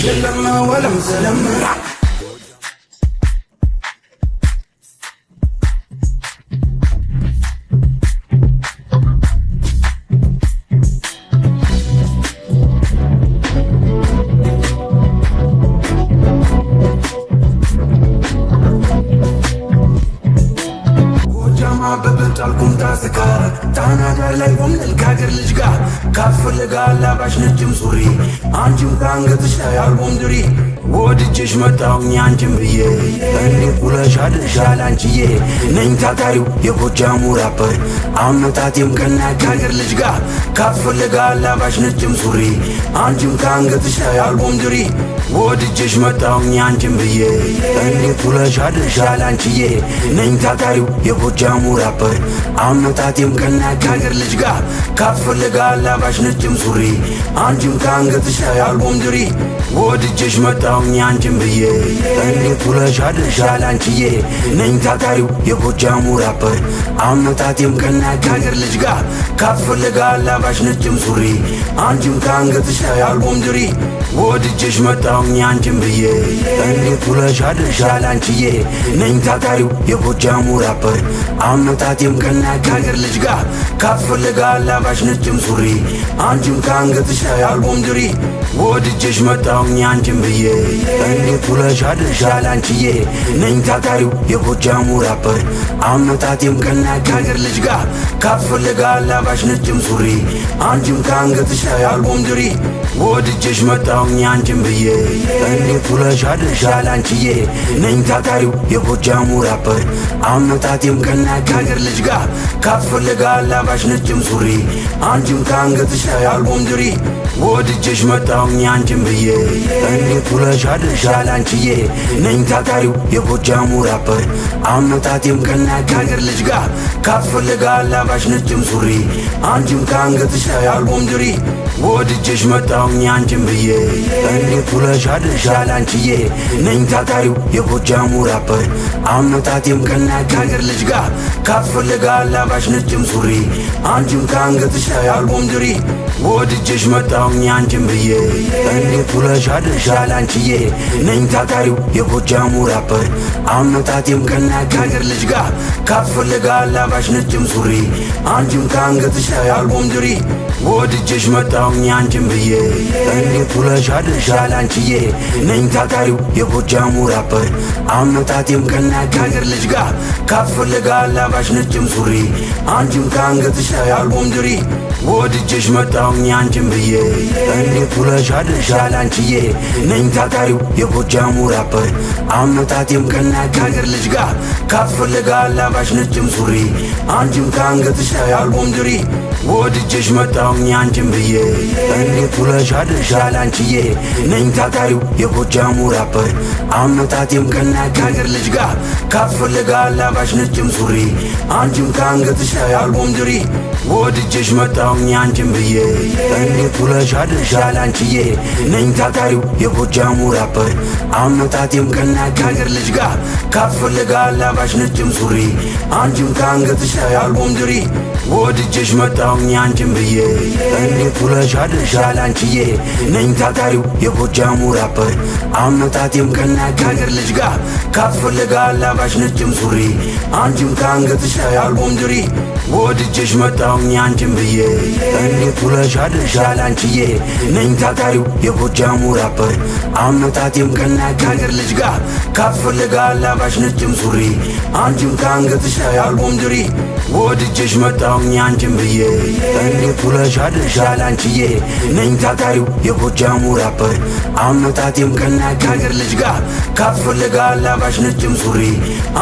لما ولا مزلمة በበጣልኩም ታስካ ታናዳ ላይ ወምል ካገር ልጅ ጋር ካፈልጋላ ባሽ ነጭም ሱሪ አንቺም ካንገትሽ ላይ አልቦም ድሪ ወድጄሽ መጣሁኝ አንቺም ብዬ እንዴት ውለሽ አድርሻል አንቺዬ ነኝ ታታሪው የጎጃሙ ራፐር አመጣጤም ከና ካገር ልጅ ጋር ካፈልጋላ ባሽ ነጭም ሱሪ አንቺም ካንገትሽ ላይ አልቦም ድሪ ወድጄሽ መጣሁኝ አንቺም ብዬ እንዴት ውለሽ አድርሻል አንቺዬ ነኝ ታታሪው የጎጃሙ ራፐር አመጣጤም ከና ካገር ልጅ ጋር ካፈልጋላ ባሽ ነጭም ሱሪ አንቺም ካንገትሽ ላይ አልቦም ድሪ ወድጄሽ መጣሁኝ አንቺም ብዬ እንዴት ውለሽ አድርሻል አንቺዬ ነኝ ታታሪው የጎጃሙ ራፐር አመጣጤም ከና ካገር ልጅ ጋር ካፈልጋላ ባሽ ነጭም ሱሪ አንቺም ካንገትሽ ላይ አልቦም ድሪ ወድጄሽ መጣሁኝ አንቺም ብዬ እንዴት ውለሽ አድርሻል አንቺዬ ነኝ ታታሪው የጎጃሙ ራፐር አመጣጤም ከና ካገር ልጅ ጋር ካፈልጋላ ባሽ ነጭም ሱሪ አንቺም ካንገትሽ ላይ አልቦም ድሪ ወድጄሽ መጣሁኝ አንቺም ብዬ እንዴት ውለሽ አድርሻል አንቺዬ ነኝ ታታሪው የጎጃሙ ራፐር አመጣጤም ከና ካገር ልጅ ጋር ካፈልጋላ ባሽ ነጭም ሱሪ አንቺም ካንገትሽ ላይ አልቦም ድሪ ወድጄሽ መጣሁኝ አንቺም ብዬ እንዴት ውለሽ አድርሻል አንቺዬ ነኝ ታታሪው የጎጃሙ ራፐር አመጣጤም ከና ካገር ልጅ ጋር ካፈልጋላ ባሽ ነጭም ሱሪ አንቺም ካንገትሽ ላይ አልቦም ድሪ ወድጄሽ መጣሁኝ አንቺም ብዬ እንዴት ውለሽ አድርሻል አንቺዬ ነኝ ታታሪው የጎጃሙ ራፐር አመጣጤም ከና ካገር ልጅ ጋር ካፈልጋላ ባሽ ነጭም ሱሪ አንቺም ካንገትሽ ላይ አልቦም ድሪ ወድጄሽ መጣሁኝ አንቺም ብዬ እንዴት ውለሽ አድርሻል አንቺዬ ነኝ ታታሪው የጎጃሙ ራፐር አመጣጤም ከና ካገር ልጅ ጋር ካፈልጋላ ባሽ ነጭም ሱሪ አንቺም ካንገትሽ ላይ አልቦም ድሪ ወድጄሽ መጣሁኝ አንቺም ብዬ እንዴት ውለሽ አድርሻል አንቺዬ ነኝ ታታሪው የጎጃሙ ራፐር አመጣጤም ከና ካገር ልጅ ጋር ካፈልጋላ ባሽ ነጭም ሱሪ አንቺም ካንገትሽ ላይ አልቦም ድሪ ወድጄሽ መጣሁኝ አንቺም ብዬ እንዴት ውለሽ አድርሻል አንቺዬ ነኝ ታታሪው የጎጃሙ ራፐር አመጣጤም ከና ካገር ልጅ ጋር ካፈልጋላ ባሽ ነጭም ሱሪ አንቺም ካንገትሽ ላይ አልቦም ድሪ ወድጄሽ መጣሁኝ አንቺም ብዬ እንዴት ውለሽ አድርሻል አንቺዬ ነኝ ታታሪው የጎጃሙ ራፐር አመጣጤም ከና ካገር ልጅ ጋር ካፈልጋላ ባሽ ነጭም ሱሪ አንቺም ካንገትሽ ላይ አልቦም ድሪ ወድጄሽ መጣሁኝ አንቺም ብዬ እንዴት ውለሽ አድርሻል አንቺዬ ነኝ ታታሪው የጎጃሙ ራፐር አመጣጤም ከና ካገር ልጅ ጋር ካፈልጋላ ባሽ ነጭም ሱሪ አንቺም ካንገትሽ ላይ አልቦም ድሪ ወድጄሽ መጣሁኝ አንቺም ብዬ እንዴት ውለሽ አድርሻል አንቺዬ ነኝ ታታሪው የጎጃሙ ራፐር አመጣጤም ከና ካገር ልጅ ጋር ካፈልጋላ ባሽ ነጭም ሱሪ አንቺም ካንገትሽ ላይ አልቦም ድሪ ወድጄሽ መጣሁኝ አንቺም ብዬ እንዴት ውለሽ አድርሻል አንቺዬ ነኝ ታታሪው የጎጃሙ ራፐር አመጣጤም ከና ካገር ልጅ ጋር ካፈልጋላ ባሽ ነጭም ሱሪ አንቺም ካንገትሽ ላይ አልቦም ድሪ ወድጄሽ መጣሁኝ አንቺም ብዬ እንዴት ውለሽ አድርሻል አንቺዬ ነኝ ታታሪው የጎጃሙ ራፐር አመጣጤም ከና ካገር ልጅ ጋር ካፈልጋላ ባሽ ነጭም ሱሪ አንቺም ካንገትሽ ላይ አልቦም ድሪ ወድጄሽ መጣሁኝ አንቺም ብዬ እንዴት ውለሽ አድርሻል አንቺዬ ነኝ ታታሪው የጎጃሙ ራፐር አመጣጤም ከና ካገር ልጅ ጋር ካፈልጋላ ባሽ ነጭም ሱሪ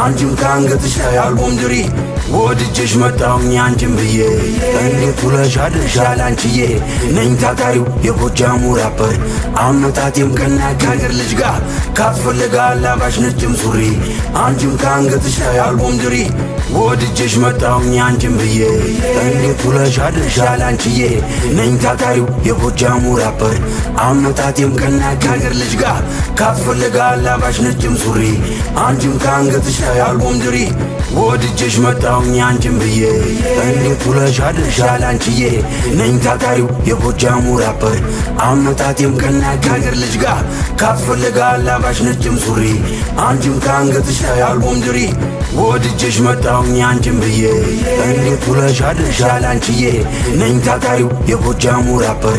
አንቺም ካንገትሽ ላይ አልቦም ድሪ ወድጄሽ መጣሁኝ አንቺም ብዬ እንዴት ውለሽ አድርሻል አንቺዬ ነኝ ታታሪው የጎጃሙ ራፐር አመጣጤም ከና ካገር ልጅ ጋር ካፈልጋላ ባሽ ነጭም ሱሪ አንቺም ካንገትሽ ላይ አልቦም ድሪ ወድጄሽ መጣሁኝ አንቺም ብዬ እንዴት ውለሽ አድርሻል አንቺዬ ነኝ ታታሪው የጎጃሙ ራፐር አመጣጤም ከናቂ ሀገር ልጅ ጋር ካስፈልጋል ላባሽ ነጭም ሱሪ አንቺም ከአንገትሽ ላይ አልቦም ድሪ ወድጄሽ መጣሁኝ አንቺም ብዬ እንዴት ውለሽ አድረሻል አንቺዬ ነኝ ታታሪው የጎጃሙ ራፐር አመጣጤም ከናቂ ሀገር ልጅ ጋር ካስፈልጋል ላባሽ ነጭም ሱሪ አንቺም ከአንገትሽ ላይ አልቦም ድሪ ወድጄሽ መጣሁኝ አንቺም ብዬ እንዴት ውለሽ አድረሻል አንቺዬ ነኝ ታታሪው የጎጃሙ ራፐር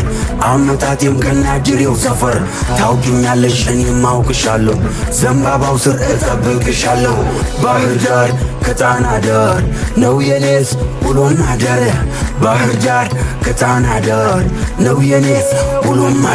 አመጣጤም ከናጅሬው ሰፈር ታውቂኛለሽ እኔም አውቅሻለሁ ዘንባባው ስር እጠብቅሻለሁ ባህር ዳር ከጣና ዳር ነው የኔስ ውሎና አዳር ባህር ዳር ከጣና ዳር ነው የኔስ ውሎና